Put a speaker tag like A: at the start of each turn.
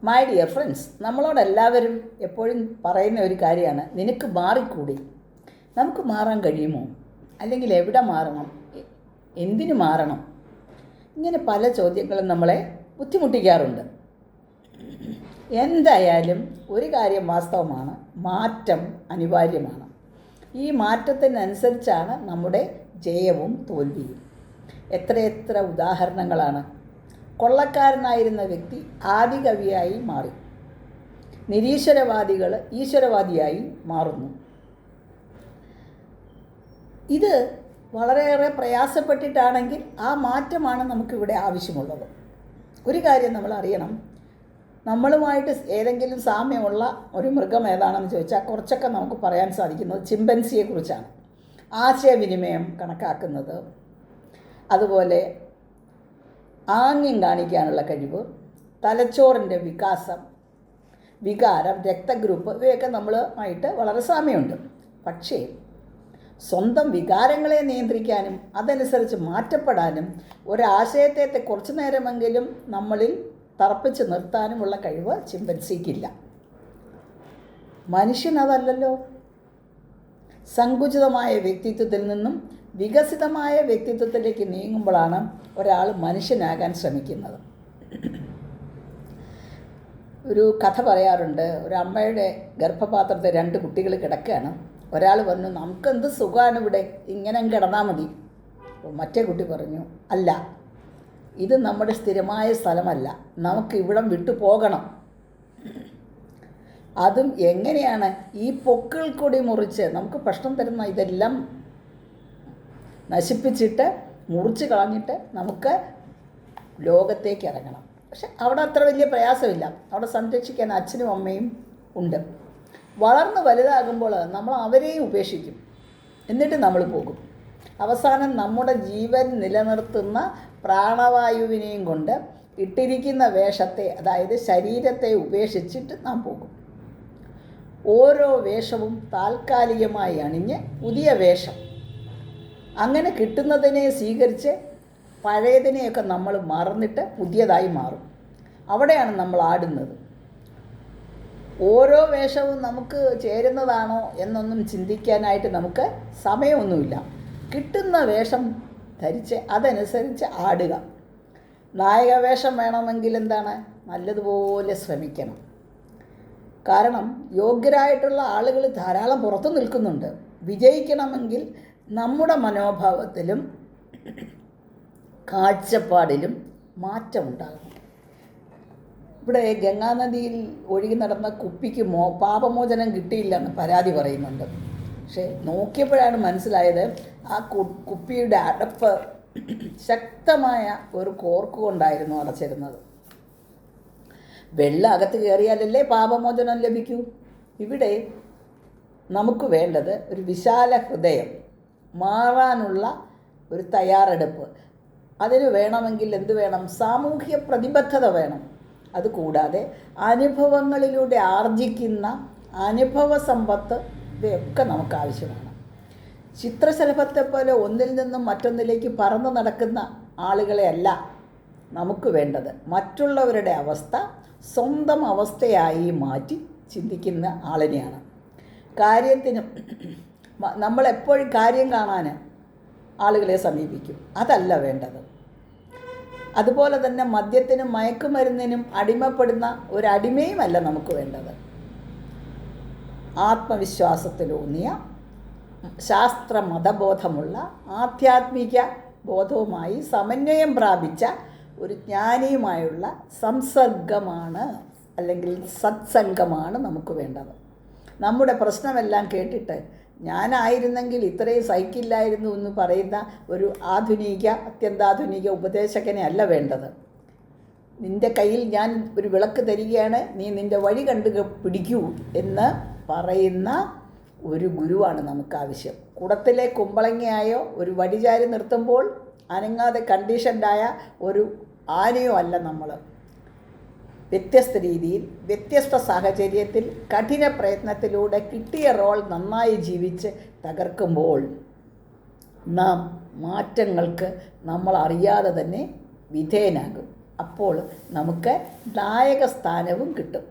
A: My dear friends, നമ്മളോടെല്ലാവരും എപ്പോഴും പറയുന്ന ഒരു കാര്യമാണ്, നിനക്ക് മാറിക്കൂടി. നമുക്ക് മാറാൻ കഴിയുമോ? അല്ലെങ്കിൽ എവിടെ മാറണം? എന്തിനു മാറണം? ഇങ്ങനെ പല ചോദ്യങ്ങളും നമ്മളെ ബുദ്ധിമുട്ടിക്കാറുണ്ട്. എന്തായാലും ഒരു കാര്യം വാസ്തവമാണ്, മാറ്റം അനിവാര്യമാണ്. ഈ മാറ്റത്തിനനുസരിച്ചാണ് നമ്മുടെ ജയവും തോൽവിയും. എത്രയെത്ര ഉദാഹരണങ്ങളാണ്. കൊള്ളക്കാരനായിരുന്ന വ്യക്തി ആദികവിയായി മാറി. നിരീശ്വരവാദികൾ ഈശ്വരവാദിയായി മാറുന്നു. ഇത് വളരെയേറെ പ്രയാസപ്പെട്ടിട്ടാണെങ്കിൽ ആ മാറ്റമാണ് നമുക്കിവിടെ ആവശ്യമുള്ളത്. ഒരു കാര്യം നമ്മൾ അറിയണം, നമ്മളുമായിട്ട് ഏതെങ്കിലും സാമ്യമുള്ള ഒരു മൃഗം ഏതാണെന്ന് ചോദിച്ചാൽ കുറച്ചൊക്കെ നമുക്ക് പറയാൻ സാധിക്കുന്നത് ചിമ്പൻസിയെക്കുറിച്ചാണ്. ആശയവിനിമയം കണക്കാക്കുന്നത്, അതുപോലെ ആംഗ്യം കാണിക്കാനുള്ള കഴിവ്, തലച്ചോറിൻ്റെ വികാസം, വികാരം, രക്തഗ്രൂപ്പ്, ഇവയൊക്കെ നമ്മളുമായിട്ട് വളരെ സാമ്യമുണ്ട്. പക്ഷേ സ്വന്തം വികാരങ്ങളെ നിയന്ത്രിക്കാനും അതനുസരിച്ച് മാറ്റപ്പെടാനും ഒരാശയത്തെ കുറച്ചു നേരമെങ്കിലും നമ്മളിൽ തറപ്പിച്ച് നിർത്താനുമുള്ള കഴിവ് ചിമ്പൻസിക്കില്ല. മനുഷ്യനതല്ലല്ലോ. സങ്കുചിതമായ വ്യക്തിത്വത്തിൽ നിന്നും വികസിതമായ വ്യക്തിത്വത്തിലേക്ക് നീങ്ങുമ്പോഴാണ് ഒരാൾ മനുഷ്യനാകാൻ ശ്രമിക്കുന്നത്. ഒരു കഥ പറയാറുണ്ട്. ഒരു അമ്മയുടെ ഗർഭപാത്രത്തിൽ 2 കുട്ടികൾ കിടക്കുകയാണ്. ഒരാൾ പറഞ്ഞു, നമുക്കെന്ത് സുഖമാണ് ഇവിടെ, ഇങ്ങനെ കിടന്നാൽ മതി. മറ്റേ കുട്ടി പറഞ്ഞു, അല്ല, ഇത് നമ്മുടെ സ്ഥിരമായ സ്ഥലമല്ല, നമുക്ക് ഇവിടം വിട്ടു പോകണം. അതും എങ്ങനെയാണ്? ഈ പൊക്കിൾ കൊടി മുറിച്ച് നമുക്ക് പ്രശ്നം തരുന്ന ഇതെല്ലാം നശിപ്പിച്ചിട്ട് മുറിച്ച് കളഞ്ഞിട്ട് നമുക്ക് ലോകത്തേക്ക് ഇറങ്ങണം. പക്ഷെ അവിടെ അത്ര വലിയ പ്രയാസമില്ല. അവിടെ സംരക്ഷിക്കാൻ അച്ഛനും അമ്മയും ഉണ്ട്. വളർന്ന് വലുതാകുമ്പോൾ നമ്മൾ അവരെയും ഉപേക്ഷിക്കും, എന്നിട്ട് നമ്മൾ പോകും. അവസാനം നമ്മുടെ ജീവൻ നിലനിർത്തുന്ന പ്രാണവായുവിനെയും കൊണ്ട് ഇട്ടിരിക്കുന്ന വേഷത്തെ, അതായത് ശരീരത്തെ ഉപേക്ഷിച്ചിട്ട് നാം പോകും. ഓരോ വേഷവും താൽക്കാലികമായി അണിഞ്ഞ് പുതിയ വേഷം, അങ്ങനെ കിട്ടുന്നതിനെ സ്വീകരിച്ച് പഴയതിനെയൊക്കെ നമ്മൾ മറന്നിട്ട് പുതിയതായി മാറും. അവിടെയാണ് നമ്മൾ ആടുന്നത്. ഓരോ വേഷവും നമുക്ക് ചേരുന്നതാണോ എന്നൊന്നും ചിന്തിക്കാനായിട്ട് നമുക്ക് സമയമൊന്നുമില്ല. കിട്ടുന്ന വേഷം ധരിച്ച് അതനുസരിച്ച് ആടുക. നായക വേഷം വേണമെങ്കിൽ എന്താണ്? നല്ലതുപോലെ ശ്രമിക്കണം. കാരണം യോഗ്യരായിട്ടുള്ള ആളുകൾ ധാരാളം പുറത്തു നിൽക്കുന്നുണ്ട്. വിജയിക്കണമെങ്കിൽ നമ്മുടെ മനോഭാവത്തിലും കാഴ്ചപ്പാടിലും മാറ്റമുണ്ടാകണം. ഇവിടെ ഗംഗാനദിയിൽ ഒഴുകി നടന്ന കുപ്പിക്ക് പാപമോചനം കിട്ടിയില്ലെന്ന് പരാതി പറയുന്നുണ്ട്. പക്ഷേ നോക്കിയപ്പോഴാണ് മനസ്സിലായത്, ആ കുപ്പിയുടെ അടപ്പ് ശക്തമായ ഒരു കോർക്ക് കൊണ്ടായിരുന്നു അടച്ചിരുന്നത്. വെള്ളം അകത്ത് കയറിയാലല്ലേ പാപമോചനം ലഭിക്കൂ. ഇവിടെ നമുക്ക് വേണ്ടത് ഒരു വിശാല ഹൃദയം, മാറാനുള്ള ഒരു തയ്യാറെടുപ്പ്. അതിന് വേണമെങ്കിൽ എന്ത് വേണം? സാമൂഹ്യ പ്രതിബദ്ധത വേണം. അതുകൂടാതെ അനുഭവങ്ങളിലൂടെ ആർജിക്കുന്ന അനുഭവ സമ്പത്ത്, ഇവയൊക്കെ നമുക്ക് ആവശ്യമാണ്. ചിത്രശലഭത്തെ പോലെ ഒന്നിൽ നിന്നും മറ്റൊന്നിലേക്ക് പറന്നു നടക്കുന്ന ആളുകളെ അല്ല നമുക്ക് വേണ്ടത്. മറ്റുള്ളവരുടെ അവസ്ഥ സ്വന്തം അവസ്ഥയായി മാറ്റി ചിന്തിക്കുന്ന ആളിനെയാണ്. കാര്യത്തിനും നമ്മളെപ്പോഴും കാര്യം കാണാൻ ആളുകളെ സമീപിക്കും, അതല്ല വേണ്ടത്. അതുപോലെ തന്നെ മദ്യത്തിനും മയക്കുമരുന്നിനും അടിമപ്പെടുന്ന ഒരടിമയുമല്ല നമുക്ക് വേണ്ടത്. ആത്മവിശ്വാസത്തിലൂന്നിയ, ശാസ്ത്ര മതബോധമുള്ള, ആധ്യാത്മിക ബോധവുമായി സമന്വയം പ്രാപിച്ച ഒരു ജ്ഞാനിയുമായുള്ള സംസർഗമാണ്, അല്ലെങ്കിൽ സത്സംഗമാണ് നമുക്ക് വേണ്ടത്. നമ്മുടെ പ്രശ്നമെല്ലാം കേട്ടിട്ട് ഞാനായിരുന്നെങ്കിൽ ഇത്രയും സഹിക്കില്ലായിരുന്നു എന്ന് പറയുന്ന ഒരു അത്യന്താധുനിക ഉപദേശകനെ അല്ല വേണ്ടത്. നിൻ്റെ കയ്യിൽ ഞാൻ ഒരു വിളക്ക് തരികയാണ്, നീ നിൻ്റെ വഴി കണ്ടു പിടിക്കൂ എന്ന് പറയുന്ന ഒരു ഗുരുവാണ് നമുക്കാവശ്യം. കുടത്തിലെ കുമ്പളങ്ങയായോ ഒരു വടിചാരി നിർത്തുമ്പോൾ അനങ്ങാതെ കണ്ടീഷൻഡായ ഒരു ആനയോ അല്ല നമ്മൾ. വ്യത്യസ്ത രീതിയിൽ, വ്യത്യസ്ത സാഹചര്യത്തിൽ, കഠിന പ്രയത്നത്തിലൂടെ കിട്ടിയ റോൾ നന്നായി ജീവിച്ച് തകർക്കുമ്പോൾ നാം മാറ്റങ്ങൾക്ക് നമ്മൾ അറിയാതെ തന്നെ വിധേയനാകും. അപ്പോൾ നമുക്ക് നായക സ്ഥാനവും കിട്ടും.